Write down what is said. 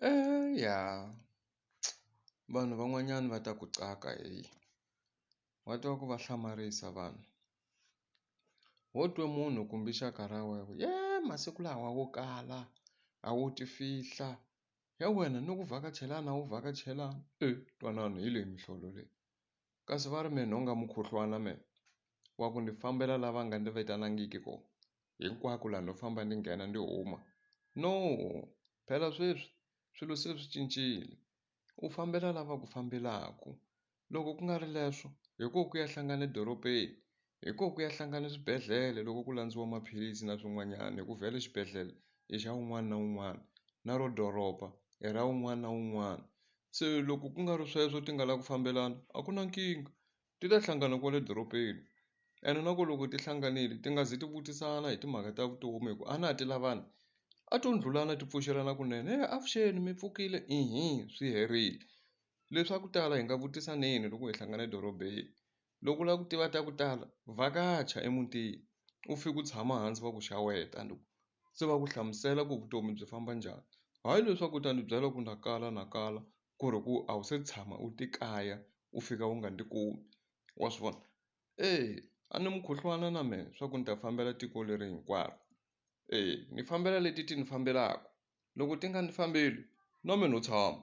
Ya vanhu van'wanyana va ta ku caka wa twa ku va hlamarisa vanhu. Wo twe munhu kumbe xaka ra wena masiku lawa wo kala a wo ti fihla wena ni ku vhakachelana a wu vhakachelana twanana hi leyi mihlolo leyi. Kasi va ri mehe nhonga mukhuhlwana mehe wa ku ni fambela lava nga ni vitanangiki kona hinkwako laha no famba ni nghena ni huma. No phela sweswi swilo se swi cincile u fambela lava ku fambelaku. Loko ku nga ri leswo hi koho ku ya hlangana edorobeni, hi koho ku ya hlangana eswibedhlele loko ku landziwa maphilisi na swin'wanyana hi ku vhele xibedhlele i xa un'wana na un'wana na ro doroba i ra un'wana na un'wana. Se loko ku nga ri sweswo ti nga lavi ku fambelana a ku na nkingha ti ta hlangana kwale dorobeni. Ene na ku loko ti hlanganile ti nga zi ti vutisana hi timhaka ta vutomi hi ku a na ha ti lavani. A to ndlhulana ti pfuxelana kunene avuxeni mi pfukile swi herile. Leswa ku tala hi nga vutisaneni loko hi hlangana edorobeni. Loko u lava ku tiva ta ku tala vhakacha emutini u fika u tshama hansi va ku xeweta se va ku hlamusela ku vutomi byi famba njhani. Hayi leswaku u ta ni byela ku na kala ku ri ku a wu se tshama u ti kaya u fika u nga ndzi kumi wa swivona. A ni mukhuhlwana na mehe swa ku ni ta fambela tiko leri hinkwaro. Ni fambela leti ti ni fambelaka loko ti nga ni fambeli na mehe no tshama .